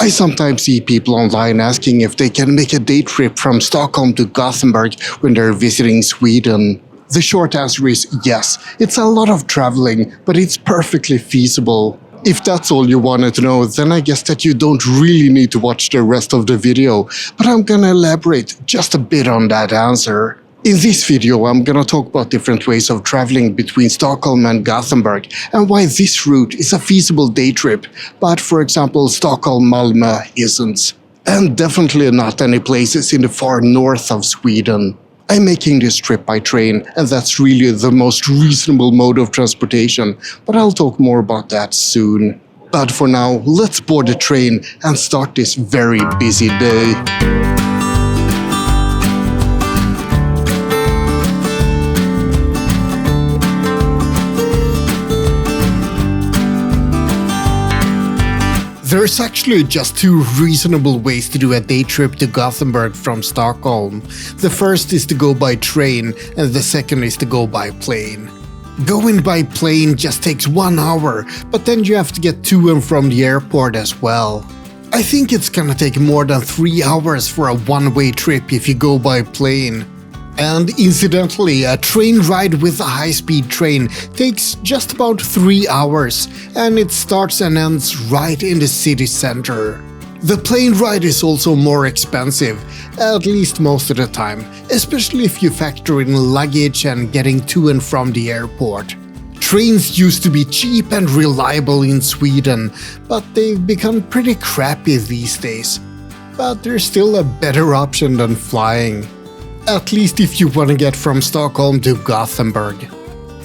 I sometimes see people online asking if they can make a day trip from Stockholm to Gothenburg when they're visiting Sweden. The short answer is yes. It's a lot of traveling, but it's perfectly feasible. If that's all you wanted to know, then I guess that you don't really need to watch the rest of the video, but I'm gonna elaborate just a bit on that answer. In this video, I'm gonna talk about different ways of traveling between Stockholm and Gothenburg and why this route is a feasible day trip, but for example Stockholm-Malmö isn't. And definitely not any places in the far north of Sweden. I'm making this trip by train, and that's really the most reasonable mode of transportation, but I'll talk more about that soon. But for now, let's board the train and start this very busy day. There's actually just two reasonable ways to do a day trip to Gothenburg from Stockholm. The first is to go by train and the second is to go by plane. Going by plane just takes 1 hour, but then you have to get to and from the airport as well. I think it's gonna take more than 3 hours for a one-way trip if you go by plane. And incidentally, a train ride with a high-speed train takes just about 3 hours, and it starts and ends right in the city center. The plane ride is also more expensive, at least most of the time, especially if you factor in luggage and getting to and from the airport. Trains used to be cheap and reliable in Sweden, but they've become pretty crappy these days. But they're still a better option than flying. At least if you want to get from Stockholm to Gothenburg.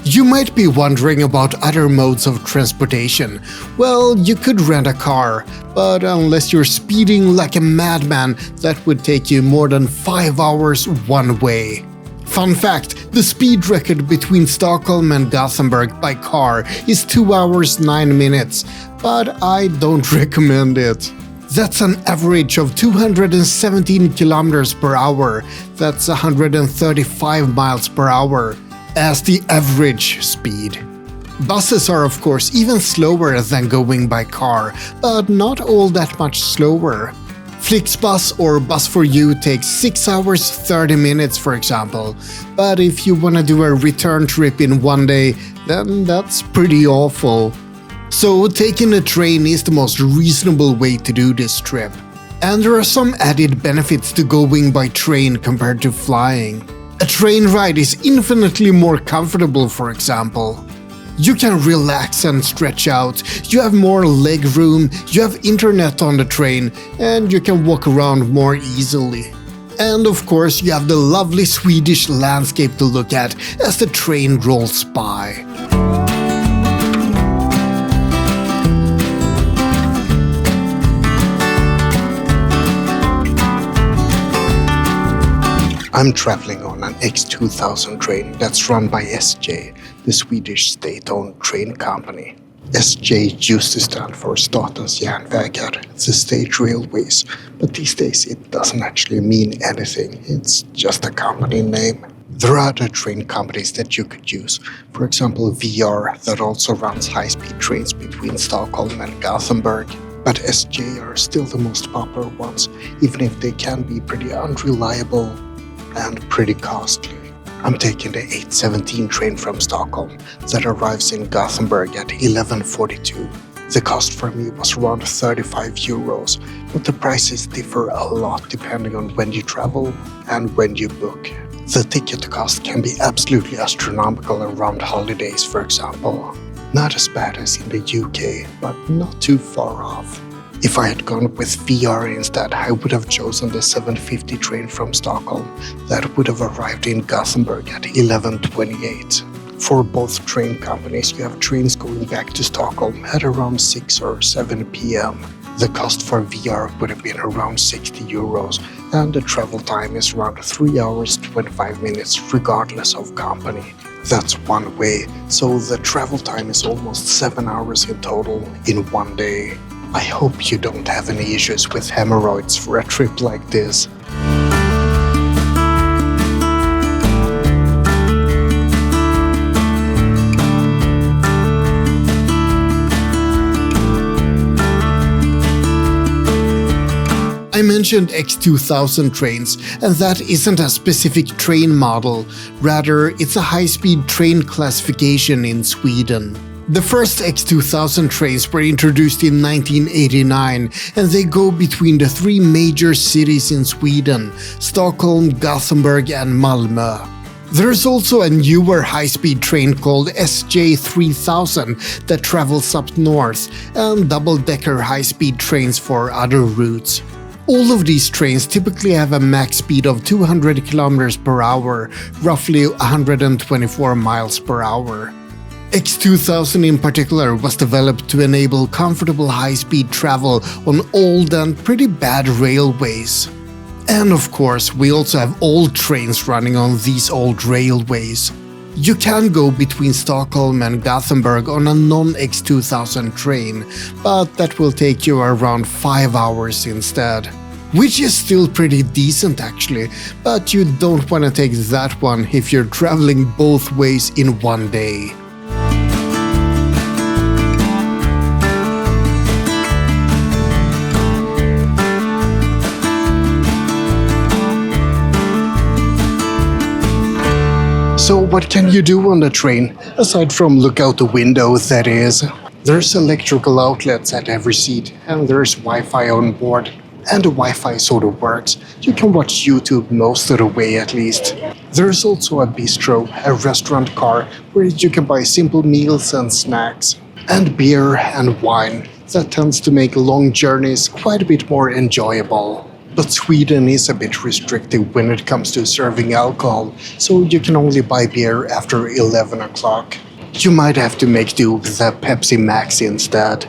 You might be wondering about other modes of transportation. Well, you could rent a car, but unless you're speeding like a madman, that would take you more than 5 hours one way. Fun fact, the speed record between Stockholm and Gothenburg by car is 2 hours 9 minutes, but I don't recommend it. That's an average of 217 kilometers per hour, that's 135 miles per hour, as the average speed. Buses are of course even slower than going by car, but not all that much slower. Flixbus or Bus4You takes 6 hours 30 minutes for example, but if you wanna do a return trip in 1 day, then that's pretty awful. So taking a train is the most reasonable way to do this trip. And there are some added benefits to going by train compared to flying. A train ride is infinitely more comfortable, for example. You can relax and stretch out, you have more leg room, you have internet on the train, and you can walk around more easily. And of course you have the lovely Swedish landscape to look at as the train rolls by. I'm traveling on an X2000 train that's run by SJ, the Swedish state-owned train company. SJ used to stand for Statens Järnvägar, the state railways, but these days it doesn't actually mean anything, it's just a company name. There are other train companies that you could use, for example VR that also runs high-speed trains between Stockholm and Gothenburg. But SJ are still the most popular ones, even if they can be pretty unreliable and pretty costly. I'm taking the 8:17 train from Stockholm that arrives in Gothenburg at 11:42. The cost for me was around 35 euros, but the prices differ a lot depending on when you travel and when you book. The ticket cost can be absolutely astronomical around holidays, for example. Not as bad as in the UK, but not too far off. If I had gone with VR instead, I would have chosen the 7:50 train from Stockholm that would have arrived in Gothenburg at 11:28. For both train companies, you have trains going back to Stockholm at around 6 or 7 p.m. The cost for VR would have been around 60 euros, and the travel time is around 3 hours 25 minutes regardless of company. That's one way, so the travel time is almost 7 hours in total in 1 day. I hope you don't have any issues with hemorrhoids for a trip like this. I mentioned X2000 trains, and that isn't a specific train model, rather it's a high-speed train classification in Sweden. The first X2000 trains were introduced in 1989, and they go between the three major cities in Sweden: Stockholm, Gothenburg and Malmö. There's also a newer high-speed train called SJ3000 that travels up north, and double-decker high-speed trains for other routes. All of these trains typically have a max speed of 200 km per hour, roughly 124 miles per hour. X2000 in particular was developed to enable comfortable high-speed travel on old and pretty bad railways. And of course, we also have old trains running on these old railways. You can go between Stockholm and Gothenburg on a non-X2000 train, but that will take you around 5 hours instead. Which is still pretty decent actually, but you don't want to take that one if you're traveling both ways in one day. So what can you do on the train, aside from look out the window, that is? There's electrical outlets at every seat, and there's Wi-Fi on board. And the Wi-Fi sort of works. You can watch YouTube most of the way at least. There's also a bistro, a restaurant car, where you can buy simple meals and snacks. And beer and wine. That tends to make long journeys quite a bit more enjoyable. But Sweden is a bit restrictive when it comes to serving alcohol, so you can only buy beer after 11 o'clock. You might have to make do with a Pepsi Max instead.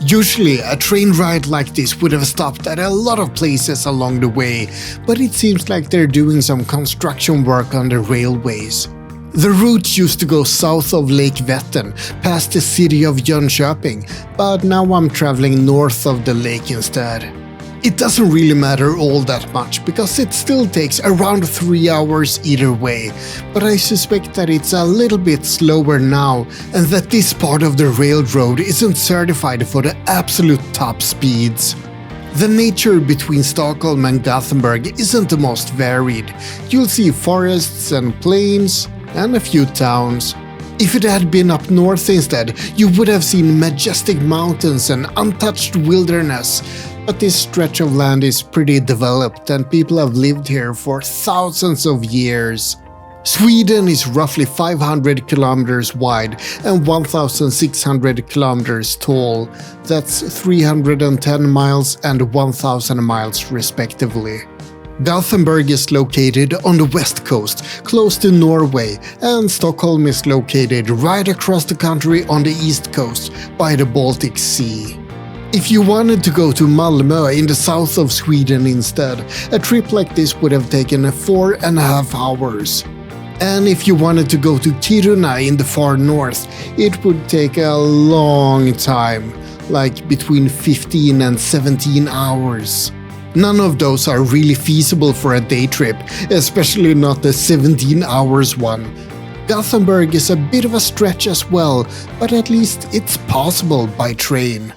Usually, a train ride like this would have stopped at a lot of places along the way, but it seems like they're doing some construction work on the railways. The route used to go south of Lake Vättern, past the city of Jönköping, but now I'm traveling north of the lake instead. It doesn't really matter all that much, because it still takes around 3 hours either way, but I suspect that it's a little bit slower now, and that this part of the railroad isn't certified for the absolute top speeds. The nature between Stockholm and Gothenburg isn't the most varied. You'll see forests and plains, and a few towns. If it had been up north instead, you would have seen majestic mountains and untouched wilderness. But this stretch of land is pretty developed and people have lived here for thousands of years. Sweden is roughly 500 kilometers wide and 1,600 kilometers tall. That's 310 miles and 1,000 miles respectively. Gothenburg is located on the west coast, close to Norway, and Stockholm is located right across the country on the east coast, by the Baltic Sea. If you wanted to go to Malmö in the south of Sweden instead, a trip like this would have taken 4.5 hours. And if you wanted to go to Kiruna in the far north, it would take a long time, like between 15 and 17 hours. None of those are really feasible for a day trip, especially not the 17 hours one. Gothenburg is a bit of a stretch as well, but at least it's possible by train.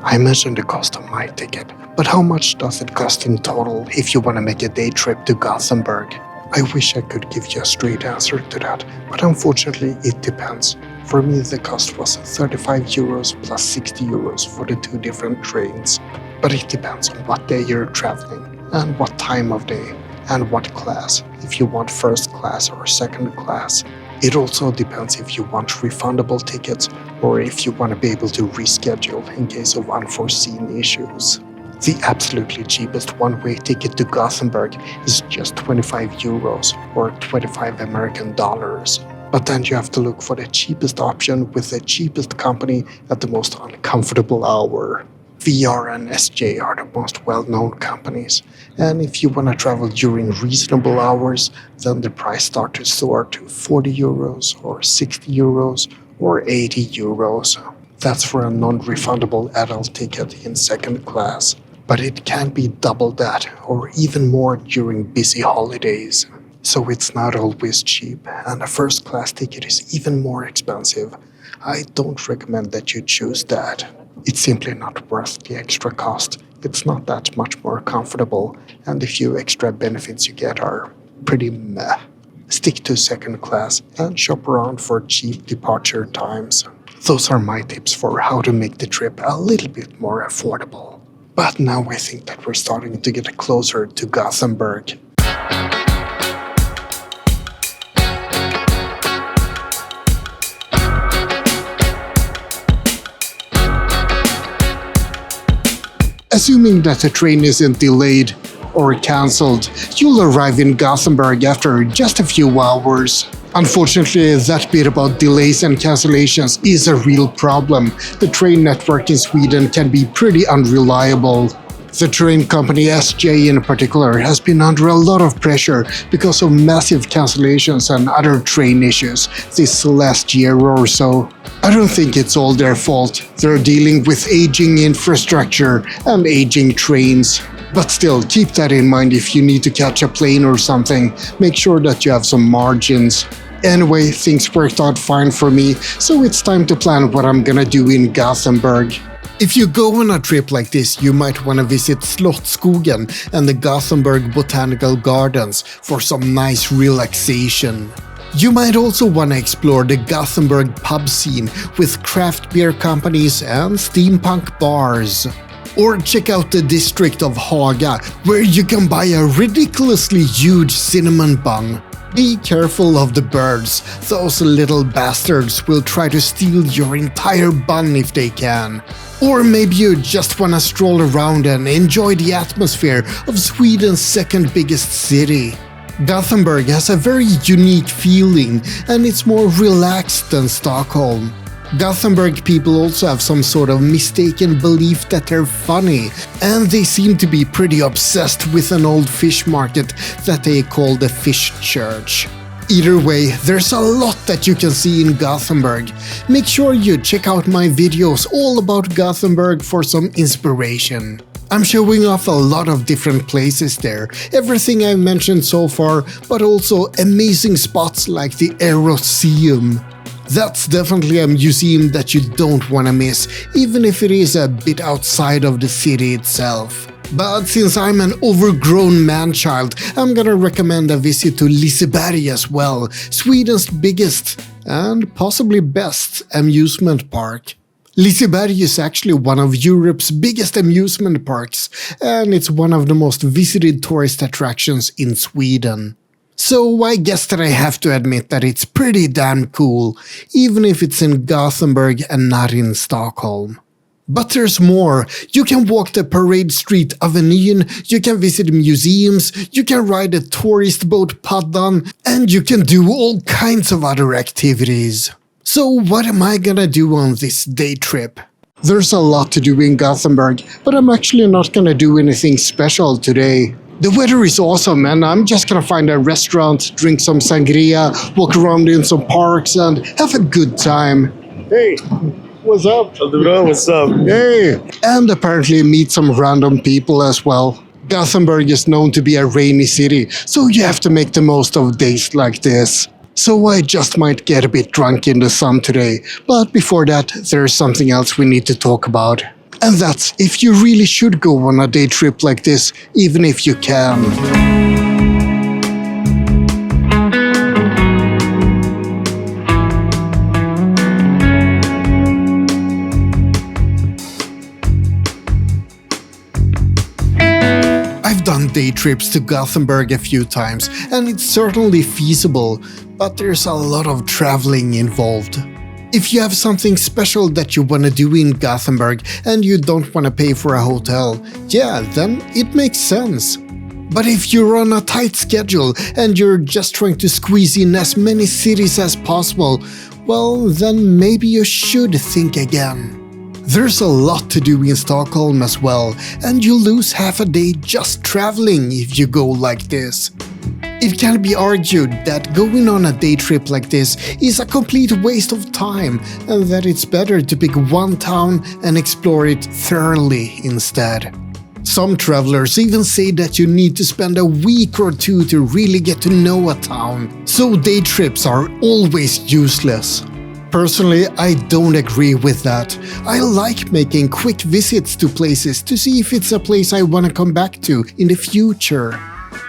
I mentioned the cost of my ticket, but how much does it cost in total if you want to make a day trip to Gothenburg? I wish I could give you a straight answer to that, but unfortunately it depends. For me the cost was 35 euros plus 60 euros for the two different trains. But it depends on what day you're traveling, and what time of day, and what class, if you want first class or second class. It also depends if you want refundable tickets or if you want to be able to reschedule in case of unforeseen issues. The absolutely cheapest one-way ticket to Gothenburg is just 25 euros or 25 American dollars. But then you have to look for the cheapest option with the cheapest company at the most uncomfortable hour. VR and SJ are the most well-known companies, and if you want to travel during reasonable hours, then the price starts to soar to 40 euros or 60 euros or 80 euros. That's for a non-refundable adult ticket in second class, but it can be double that or even more during busy holidays. So it's not always cheap, and a first class ticket is even more expensive. I don't recommend that you choose that. It's simply not worth the extra cost. It's not that much more comfortable, and the few extra benefits you get are pretty meh. Stick to second class and shop around for cheap departure times. Those are my tips for how to make the trip a little bit more affordable. But now I think that we're starting to get closer to Gothenburg. Assuming that the train isn't delayed or cancelled, you'll arrive in Gothenburg after just a few hours. Unfortunately, that bit about delays and cancellations is a real problem. The train network in Sweden can be pretty unreliable. The train company SJ in particular has been under a lot of pressure because of massive cancellations and other train issues this last year or so. I don't think it's all their fault. They're dealing with aging infrastructure and aging trains. But still, keep that in mind if you need to catch a plane or something. Make sure that you have some margins. Anyway, things worked out fine for me, so it's time to plan what I'm gonna do in Gothenburg. If you go on a trip like this, you might want to visit Slottsskogen and the Gothenburg Botanical Gardens for some nice relaxation. You might also want to explore the Gothenburg pub scene with craft beer companies and steampunk bars. Or check out the district of Haga, where you can buy a ridiculously huge cinnamon bun. Be careful of the birds, those little bastards will try to steal your entire bun if they can. Or maybe you just wanna stroll around and enjoy the atmosphere of Sweden's second biggest city. Gothenburg has a very unique feeling, and it's more relaxed than Stockholm. Gothenburg people also have some sort of mistaken belief that they're funny, and they seem to be pretty obsessed with an old fish market that they call the Fish Church. Either way, there's a lot that you can see in Gothenburg. Make sure you check out my videos all about Gothenburg for some inspiration. I'm showing off a lot of different places there, everything I've mentioned so far, but also amazing spots like the Aeroseum. That's definitely a museum that you don't want to miss, even if it is a bit outside of the city itself. But since I'm an overgrown man-child, I'm gonna recommend a visit to Liseberg as well, Sweden's biggest and possibly best amusement park. Liseberg is actually one of Europe's biggest amusement parks, and it's one of the most visited tourist attractions in Sweden. So I guess that I have to admit that it's pretty damn cool, even if it's in Gothenburg and not in Stockholm. But there's more. You can walk the Parade Street Avenyn, you can visit museums, you can ride a tourist boat Paddan, and you can do all kinds of other activities. So what am I gonna do on this day trip? There's a lot to do in Gothenburg, but I'm actually not gonna do anything special today. The weather is awesome, and I'm just gonna find a restaurant, drink some sangria, walk around in some parks, and have a good time. Hey, what's up? What's up? Hey! And apparently meet some random people as well. Gothenburg is known to be a rainy city, so you have to make the most of days like this. So I just might get a bit drunk in the sun today, but before that, there's something else we need to talk about. And that's if you really should go on a day trip like this, even if you can. I've done day trips to Gothenburg a few times, and it's certainly feasible, but there's a lot of traveling involved. If you have something special that you want to do in Gothenburg and you don't want to pay for a hotel, yeah, then it makes sense. But if you're on a tight schedule and you're just trying to squeeze in as many cities as possible, well, then maybe you should think again. There's a lot to do in Stockholm as well, and you lose half a day just traveling if you go like this. It can be argued that going on a day trip like this is a complete waste of time and that it's better to pick one town and explore it thoroughly instead. Some travelers even say that you need to spend a week or two to really get to know a town, so day trips are always useless. Personally, I don't agree with that. I like making quick visits to places to see if it's a place I want to come back to in the future.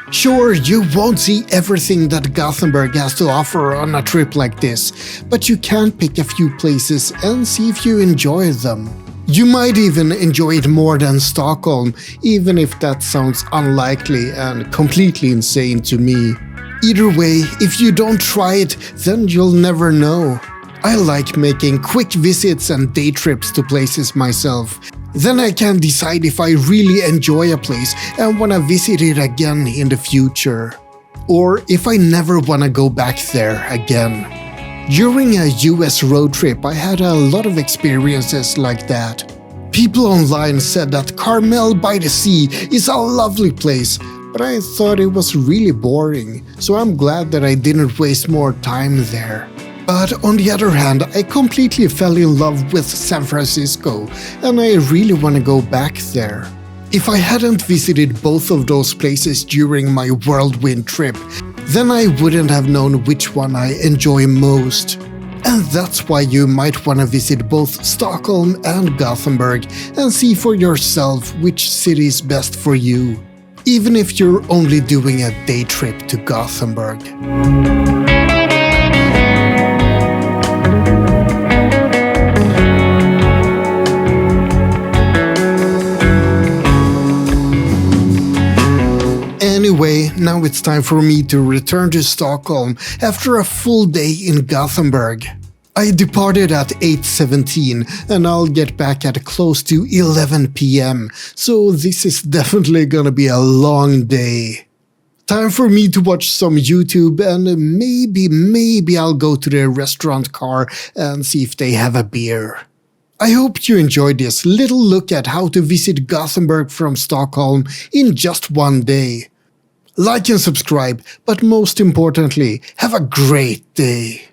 Sure, you won't see everything that Gothenburg has to offer on a trip like this, but you can pick a few places and see if you enjoy them. You might even enjoy it more than Stockholm, even if that sounds unlikely and completely insane to me. Either way, if you don't try it, then you'll never know. I like making quick visits and day trips to places myself. Then I can decide if I really enjoy a place and want to visit it again in the future. Or if I never want to go back there again. During a US road trip, I had a lot of experiences like that. People online said that Carmel by the Sea is a lovely place, but I thought it was really boring, so I'm glad that I didn't waste more time there. But on the other hand, I completely fell in love with San Francisco, and I really want to go back there. If I hadn't visited both of those places during my whirlwind trip, then I wouldn't have known which one I enjoy most. And that's why you might want to visit both Stockholm and Gothenburg and see for yourself which city is best for you, even if you're only doing a day trip to Gothenburg. Anyway, now it's time for me to return to Stockholm after a full day in Gothenburg. I departed at 8:17 and I'll get back at close to 11 p.m, so this is definitely gonna be a long day. Time for me to watch some YouTube and maybe I'll go to the restaurant car and see if they have a beer. I hope you enjoyed this little look at how to visit Gothenburg from Stockholm in just one day. Like and subscribe, but most importantly, have a great day.